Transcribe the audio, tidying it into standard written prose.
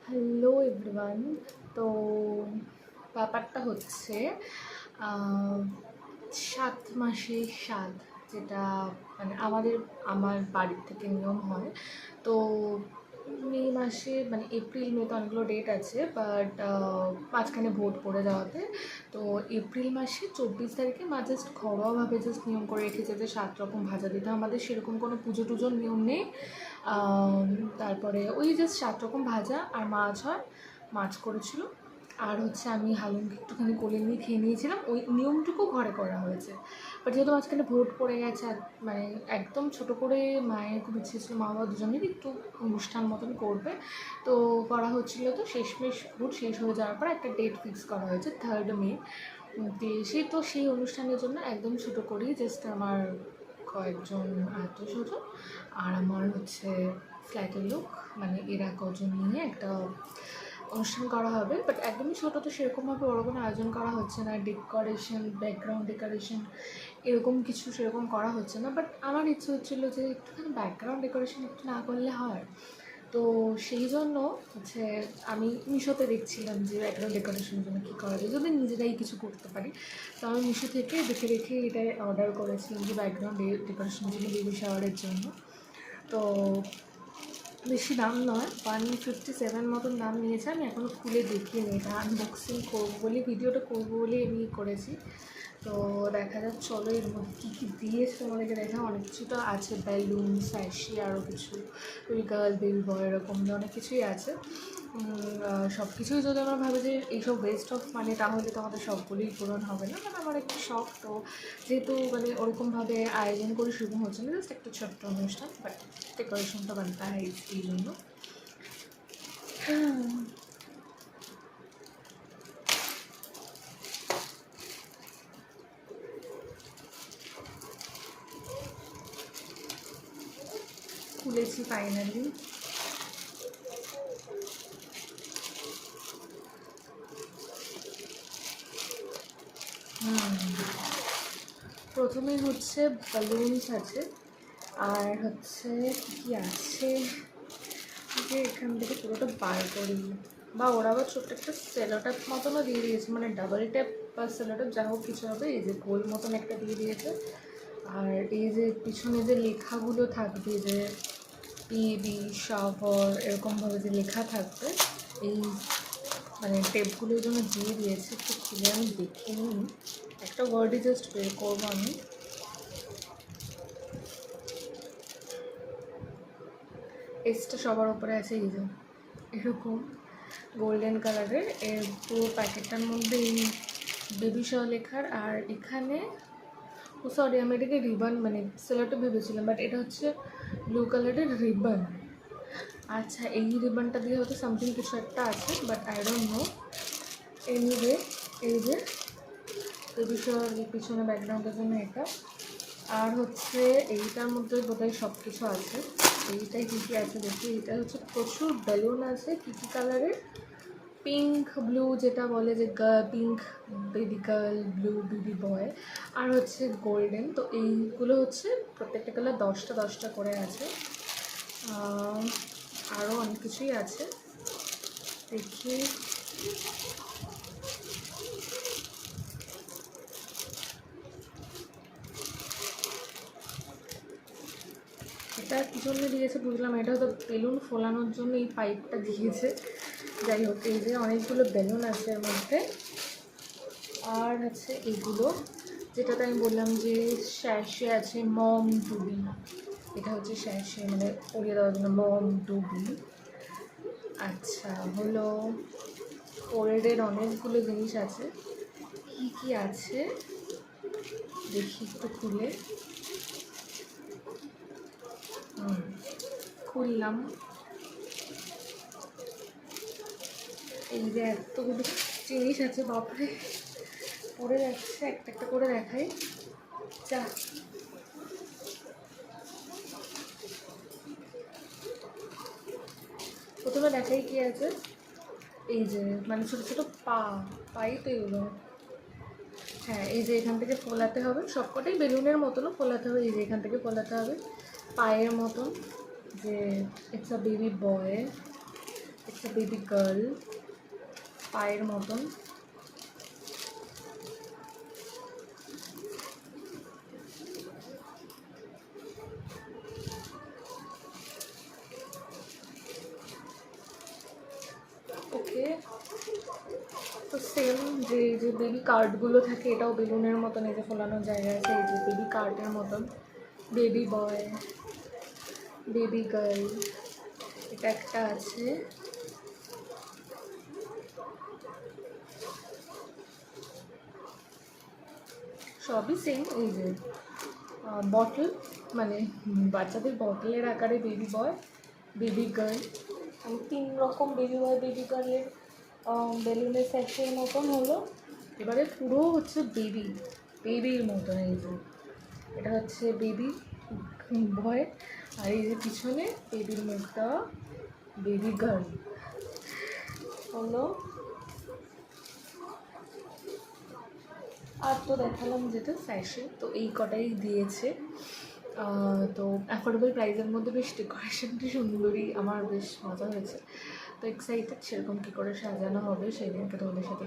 Hello everyone. তো ব্যাপারটা হচ্ছে 7 মাসের স্বাদ, যেটা মানে আমার বাড়ির থেকে নিয়ম হয়। তো মে মাসে মানে এপ্রিল মে তো অনেকগুলো ডেট আছে, বাট মাঝখানে ভোট পড়ে যাওয়াতে তো এপ্রিল মাসে 24 তারিখে মা জাস্ট ঘরোয়াভাবে জাস্ট নিয়ম করে রেখেছে যে 7 রকম ভাজা দিতে। আমাদের সেরকম কোনো পুজো টুজোর নিয়ম নেই। তারপরে ওই জাস্ট 7 রকম ভাজা আর মাছ হয়, মাছ করেছিল। আর হচ্ছে আমি হালুমকে একটুখানি কোলে নিয়ে খেয়ে নিয়েছিলাম, ওই নিয়মটুকু ঘরে করা হয়েছে। বাট যেহেতু মাঝখানে ভোট পড়ে গেছে আর মানে একদম ছোটো করে মায়ের খুব ইচ্ছে ছিল মা বাবা দুজনেরই একটু অনুষ্ঠান মতন করবে, তো করা হচ্ছিলো। তো শেষমেশ ভোট শেষ হয়ে যাওয়ার পর একটা ডেট ফিক্স করা হয়েছে 3 মে। সেই অনুষ্ঠানের জন্য একদম ছোটো করেই জাস্ট আমার কয়েকজন আত্মীয়স্বজন আর আমার হচ্ছে ফ্ল্যাটের লোক, মানে এরা কজন নিয়ে একটা অনুষ্ঠান করা হবে। বাট একদমই ছোটো, তো সেরকমভাবে বড় কোনো আয়োজন করা হচ্ছে না, ডেকোরেশন ব্যাকগ্রাউন্ড ডেকোরেশন এরকম কিছু সেরকম করা হচ্ছে না। বাট আমার ইচ্ছে হচ্ছিলো যে একটুখানি ব্যাকগ্রাউন্ড ডেকোরেশন একটু না করলে হয়। তো সেই জন্য হচ্ছে আমি মিশোতে দেখছিলাম যে ব্যাকগ্রাউন্ড ডেকোরেশনের জন্য কী করা যায়, যদি নিজেরাই কিছু করতে পারি। তো আমি মিশো থেকে দেখে দেখে এটাই অর্ডার করেছিলাম যে ব্যাকগ্রাউন্ড ডেকোরেশনের জন্য বেবি শাওয়ারের জন্য। তো বেশি দাম নয়, 157 মতন দাম নিয়েছে। আমি এখনও খুলে দেখিনি, এটা আনবক্সিং করবো বলে ভিডিওটা করবো বলে আমি করেছি। তো দেখা যাক, চলো এর মধ্যে কী কী দিয়েছে তোমাদেরকে দেখা। অনেক কিছু তো আছে, বেলুন স্যাশি আরও কিছু, বেবি গার্ল বেবি বয় এরকম অনেক কিছুই আছে। সব কিছুই যদি আমরা ভাবি যে এইসব ওয়েস্ট অফ মানে, তাহলে তো আমাদের সবগুলোই পূরণ হবে না। মানে আমার একটু শখ, তো যেহেতু মানে ওরকমভাবে আয়োজন করে শুরু হচ্ছে না, জাস্ট একটা ছোট্ট অনুষ্ঠান, বাট ডেকোরেশনটা বানতে হয় এই জন্য। খুলেছি ফাইনালি। প্রথমে হচ্ছে বালুনস আছে, আর হচ্ছে কী আছে যে এখান থেকে পুরোটা বার করি, বা ওরা আবার ছোট্ট একটা সেলোট্যাপ মতনও দিয়ে দিয়েছে, মানে ডাবল ট্যাপ বা সেলোট্যাপ যা হোক কিছু হবে। এই যে গোল মতন একটা দিয়ে দিয়েছে, আর এই যে পিছনে যে লেখাগুলো থাকবে, যে পিবি শাওয়ার এরকমভাবে যে লেখা থাকবে, এই মানে টেপগুলোর জন্য দিয়ে দিয়েছে। একটু খুলে আমি দেখে নিই, একটা ওয়ার্ডই জাস্ট বের করবো আমি। এসটা সবার উপরে আছে, এই যে এরকম গোল্ডেন কালারের। এর পুরো প্যাকেটটার মধ্যে এই বেবি শাও লেখার, আর এখানে সরি আমি এটাকে রিবন মানে সেলোটা ভেবেছিলাম, বাট এটা হচ্ছে ব্লু কালারের রিবন। আচ্ছা, এই রিবনটা দিয়ে হয়তো সামথিং কিছু একটা আছে, but I don't know. Anyway, এই যে বেবি শাওয়ার পিছনে ব্যাকগ্রাউন্ডের জন্য এটা, আর হচ্ছে এইটার মধ্যে বোধহয় সব কিছু আছে। এইটাই কী কী আছে দেখি। এটা হচ্ছে প্রচুর বেলুন আছে কী কী কালারের, পিঙ্ক ব্লু যেটা বলে যে pink baby girl, blue baby boy, আর হচ্ছে গোল্ডেন। তো এইগুলো হচ্ছে প্রত্যেকটা কালার 10টা 10টা করে আছে। আরও অনেক কিছুই আছে, দেখি। এটা কী জন্য দিয়েছে বুঝলাম, এটা হয়তো বেলুন ফোলানোর জন্য এই পাইপটা দিয়েছে। যাই হোক, এই যে অনেকগুলো বেলুন আছে এর মধ্যে। আর আছে এইগুলো, যেটাতে আমি বললাম যে শ্যাশে আছে মম টু বি, এটা হচ্ছে শ্যাশে মানে পরিয়ে দেওয়ার জন্য মম টু বি। আচ্ছা হলো, ফোরেডের অনেকগুলো জিনিস আছে, কি কি আছে দেখি একটু খুলে। খুললাম, এই যে এতগুলো জিনিস আছে, বাপরে পড়ে যাচ্ছে। একটা একটা করে দেখাই, যা। প্রথমে দেখাই কি আছে, এই যে মানে ছোটো ছোটো পাই তো এগুলো। হ্যাঁ, এই যে এখান থেকে ফোলাতে হবে, সবকটাই বেলুনের মতনও ফোলাতে হবে। এই যে এখান থেকে ফোলাতে হবে পায়ের মতন, যে it's a baby boy, baby girl, পায়ের মতন। ওকে, তো সেম যে যে বেবি কার্ডগুলো থাকে, এটাও বেলুনের মতন, এই যে ফোলানোর জায়গা আছে, এই যে বেবি কার্ডের মতন। বেবি বয়, বেবি গার্ল, এটা একটা আছে। সবই সেম। এই যে বটল, মানে বাচ্চাদের বটলের আকারে বেবি বয়, বেবি গার্ল। আমি 3 রকম বেবি বয় বেবি গার্লের বেলুনের স্যাশের মতন হলো। এবারে পুরো হচ্ছে বেবির মতন। এই যে এটা হচ্ছে বেবি বয়, আর এই যে পিছনে বেবির মুখটা বেবি গার্ল হলো। আর তো দেখালাম যেটা স্যাশে, তো এই কটাই দিয়েছে। তো অ্যাফোর্ডেবল প্রাইসের মধ্যে বেশ ডেকোরেশনটি সুন্দরই, আমার বেশ মজা হয়েছে। তো এক্সাইটেড সেরকম কী করে সাজানো হবে সেই দিনকে তোমাদের সাথে